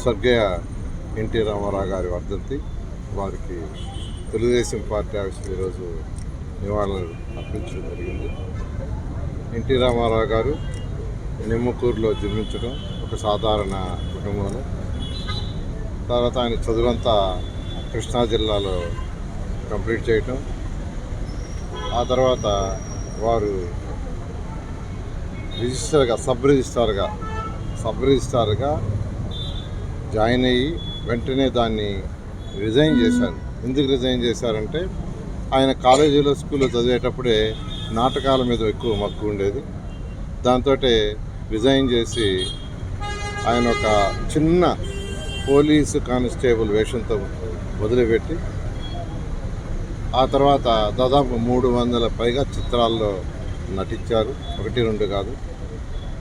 స్వర్గీయ ఎన్టీ రామారావు గారి వర్ధంతి. వారికి తెలుగుదేశం పార్టీ ఆఫీసులో ఈరోజు నివాళులు అర్పించడం జరిగింది. ఎన్టీ రామారావు గారు నిమ్మకూరులో జన్మించడం, ఒక సాధారణ కుటుంబంలో. తర్వాత ఆయన చదువంతా కృష్ణా జిల్లాలో కంప్లీట్ చేయటం, ఆ తర్వాత వారు సబ్ రిజిస్ట్రార్గా జాయిన్ అయ్యి వెంటనే దాన్ని రిజైన్ చేశారు. ఎందుకు రిజైన్ చేశారంటే ఆయన కాలేజీలో స్కూల్లో చదివేటప్పుడే నాటకాల మీద ఎక్కువ మక్కువ ఉండేది. దాంతో రిజైన్ చేసి ఆయన ఒక చిన్న పోలీసు కానిస్టేబుల్ వేషంతో మొదలుపెట్టి ఆ తర్వాత దాదాపు 300 పైగా చిత్రాల్లో నటించారు. 1-2 కాదు,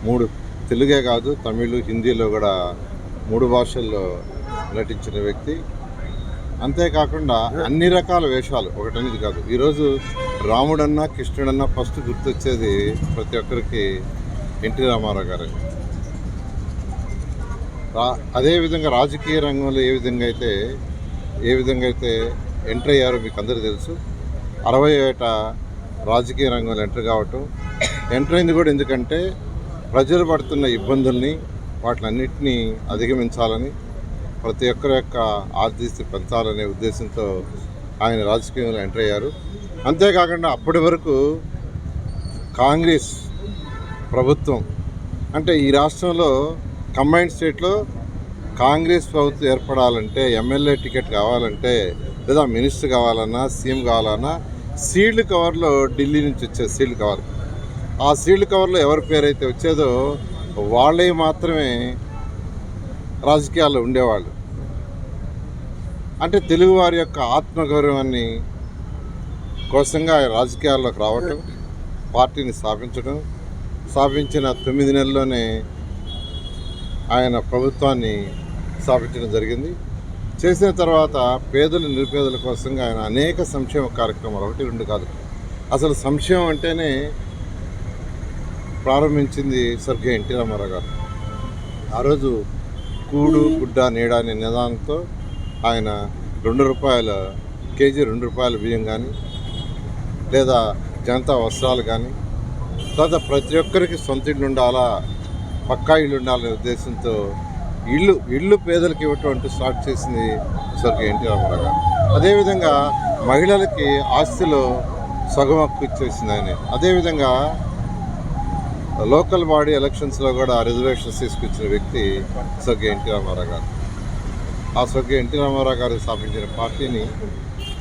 3. తెలుగే కాదు, తమిళ్, హిందీలో కూడా 3 భాషల్లో నటించిన వ్యక్తి. అంతేకాకుండా అన్ని రకాల వేషాలు, ఒకటనేది కాదు. ఈరోజు రాముడన్నా కృష్ణుడన్నా ఫస్ట్ గుర్తొచ్చేది ప్రతి ఒక్కరికి ఎన్టీ రామారావు గారే. అదేవిధంగా రాజకీయ రంగంలో ఏ విధంగా అయితే ఎంటర్ అయ్యారో మీకు అందరూ తెలుసు. 60 ఏట రాజకీయ రంగంలో ఎంటర్ అయింది కూడా ఎందుకంటే ప్రజలు పడుతున్న ఇబ్బందుల్ని, వాటిలన్నింటినీ అధిగమించాలని, ప్రతి ఒక్కరి యొక్క ఆర్థిక స్థితి పెంచాలనే ఉద్దేశంతో ఆయన రాజకీయంలో ఎంటర్ అయ్యారు. అంతేకాకుండా అప్పటి వరకు కాంగ్రెస్ ప్రభుత్వం, అంటే ఈ రాష్ట్రంలో కంబైన్డ్ స్టేట్లో కాంగ్రెస్ ప్రభుత్వం ఏర్పడాలంటే, ఎమ్మెల్యే టికెట్ కావాలంటే, లేదా మినిస్టర్ కావాలన్నా, సీఎం కావాలన్నా సీల్డ్ కవర్లో ఢిల్లీ నుంచి వచ్చే సీల్డ్ కవర్, ఆ సీల్డ్ కవర్లో ఎవరి పేరైతే వచ్చేదో వాళ్ళే మాత్రమే రాజకీయాల్లో ఉండేవాళ్ళు. అంటే తెలుగువారి యొక్క ఆత్మగౌరవాన్ని కోసంగా రాజకీయాల్లోకి రావటం, పార్టీని స్థాపించిన 9 నెలల్లోనే ఆయన ప్రభుత్వాన్ని స్థాపించడం జరిగింది. చేసిన తర్వాత పేదలు, నిరుపేదల కోసంగా ఆయన అనేక సంక్షేమ కార్యక్రమాలు, 1-2 కాదు, అసలు సంక్షేమం అంటేనే ప్రారంభించింది స్వర్గీయ ఎన్టీ రామారావు గారు. ఆ రోజు కూడు, గుడ్డ, నీడ అనే నిదానంతో ఆయన ₹2 కేజీ, ₹2 బియ్యం కానీ, లేదా జనతా వస్త్రాలు కానీ, తర్వాత ప్రతి ఒక్కరికి సొంత ఇల్లు ఉండాలా, పక్కా ఇల్లు ఉండాలనే ఉద్దేశంతో ఇల్లు పేదలకు ఇవ్వటం స్టార్ట్ చేసింది స్వర్గీయ ఎన్టీ రామారావు గారు. అదేవిధంగా మహిళలకి ఆస్తిలో సగం హక్కు ఇచ్చేసింది ఆయన. అదేవిధంగా లోకల్ బాడీ ఎలక్షన్స్లో కూడా రిజర్వేషన్స్ తీసుకొచ్చిన వ్యక్తి స్వర్గీయ ఎన్టీ రామారావు గారు. ఆ స్వర్గీయ ఎన్టీ రామారావు గారు స్థాపించిన పార్టీని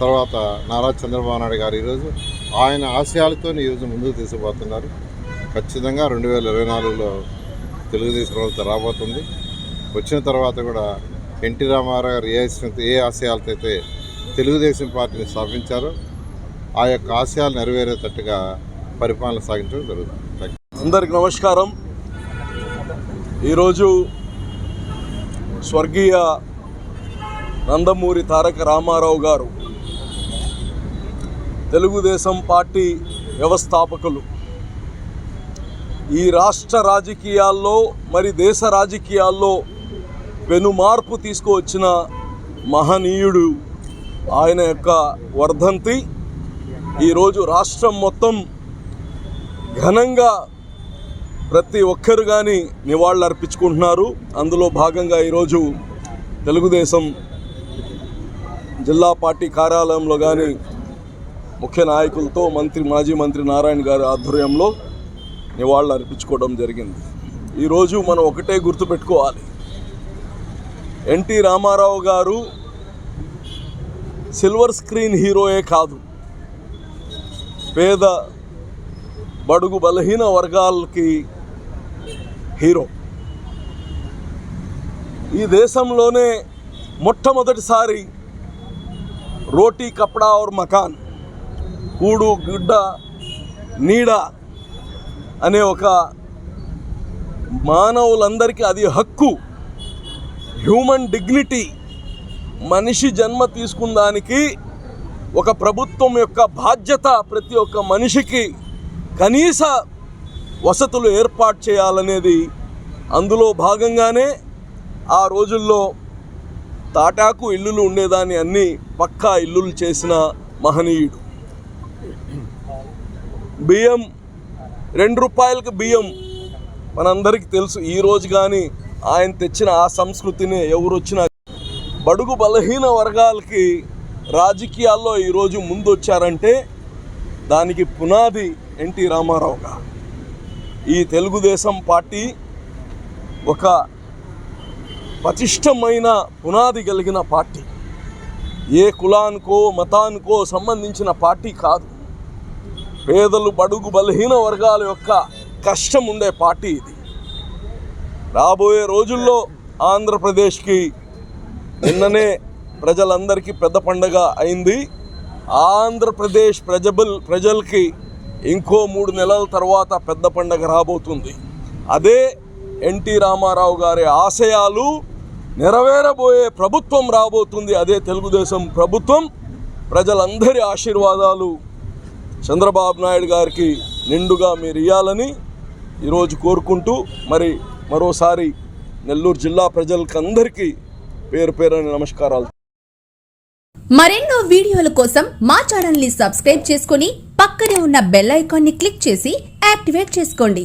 తర్వాత నారా చంద్రబాబు నాయుడు గారు ఈరోజు ఆయన ఆశయాలతో ఈరోజు ముందుకు తీసుకుపోతున్నారు. ఖచ్చితంగా 2024లో తెలుగుదేశం ప్రభుత్వం రాబోతుంది. వచ్చిన తర్వాత కూడా ఎన్టీ రామారావు గారు ఏ ఆశయాలతో అయితే తెలుగుదేశం పార్టీని స్థాపించారో ఆ యొక్క ఆశయాలు నెరవేరేటట్టుగా పరిపాలన సాగించడం జరుగుతుంది. అందరికి నమస్కారం. ఈరోజు స్వర్గీయ నందమూరి తారక రామారావు గారు తెలుగుదేశం పార్టీ వ్యవస్థాపకులు. ఈ రాష్ట్ర రాజకీయాల్లో, మరి దేశ రాజకీయాల్లో పెను మార్పు తీసుకువచ్చిన మహనీయుడు. ఆయన యొక్క వర్ధంతి ఈరోజు రాష్ట్రం మొత్తం ఘనంగా ప్రతి ఒక్కరు కానీ నివాళులు అర్పించుకుంటున్నారు. అందులో భాగంగా ఈరోజు తెలుగుదేశం జిల్లా పార్టీ కార్యాలయంలో కానీ ముఖ్య నాయకులతో మాజీ మంత్రి నారాయణ గారి ఆధ్వర్యంలో నివాళులు అర్పించుకోవడం జరిగింది. ఈరోజు మనం ఒకటే గుర్తుపెట్టుకోవాలి, ఎన్టీ రామారావు గారు సిల్వర్ స్క్రీన్ హీరోయే కాదు, పేద బడుగు బలహీన వర్గాలకి హీరో. ఈ దేశంలోనే మొట్టమొదటిసారి రోటీ, కపడా ఔర్ మకాన్, కూడు, గుడ్డ, నీడ అనే ఒక మానవులందరికీ అది హక్కు, హ్యూమన్ డిగ్నిటీ, మనిషి జన్మ తీసుకున్న దానికి ఒక ప్రభుత్వం యొక్క బాధ్యత ప్రతి ఒక్క మనిషికి కనీస వసతులు ఏర్పాటు చేయాలనేది. అందులో భాగంగానే ఆ రోజుల్లో తాటాకు ఇల్లులు ఉండేదాన్ని అన్నీ పక్కా ఇల్లులు చేసిన మహనీయుడు. బియ్యం 2 రూపాయలకి బియ్యం మనందరికీ తెలుసు. ఈరోజు కానీ ఆయన తెచ్చిన ఆ సంస్కృతిని ఎవరు వచ్చినా బడుగు బలహీన వర్గాలకి రాజకీయాల్లో ఈరోజు ముందు వచ్చారంటే దానికి పునాది ఎన్టీ రామారావు గారు. ఈ తెలుగుదేశం పార్టీ ఒక పటిష్టమైన పునాది కలిగిన పార్టీ. ఏ కులానికో మతానికో సంబంధించిన పార్టీ కాదు. పేదలు బడుగు బలహీన వర్గాల యొక్క కష్టం ఉండే పార్టీ ఇది. రాబోయే రోజుల్లో ఆంధ్రప్రదేశ్కి నిన్ననే ప్రజలందరికీ పెద్ద పండగ అయింది. ఆంధ్రప్రదేశ్ ప్రజలకి ఇంకో 3 నెలల తర్వాత పెద్ద పండగ రాబోతుంది. అదే ఎన్టీ రామారావు గారి ఆశయాలు నెరవేరబోయే ప్రభుత్వం రాబోతుంది. అదే తెలుగుదేశం ప్రభుత్వం. ప్రజలందరి ఆశీర్వాదాలు చంద్రబాబు నాయుడు గారికి నిండుగా మీరు ఇవ్వాలని ఈరోజు కోరుకుంటూ, మరోసారి నెల్లూరు జిల్లా ప్రజలకి అందరికీ పేరు పేరున నమస్కారాలు. మరెన్నో వీడియోల కోసం మా ఛానల్ ని సబ్స్క్రైబ్ చేసుకొని పక్కనే ఉన్న బెల్ ఐకాన్ ని క్లిక్ చేసి యాక్టివేట్ చేసుకోండి.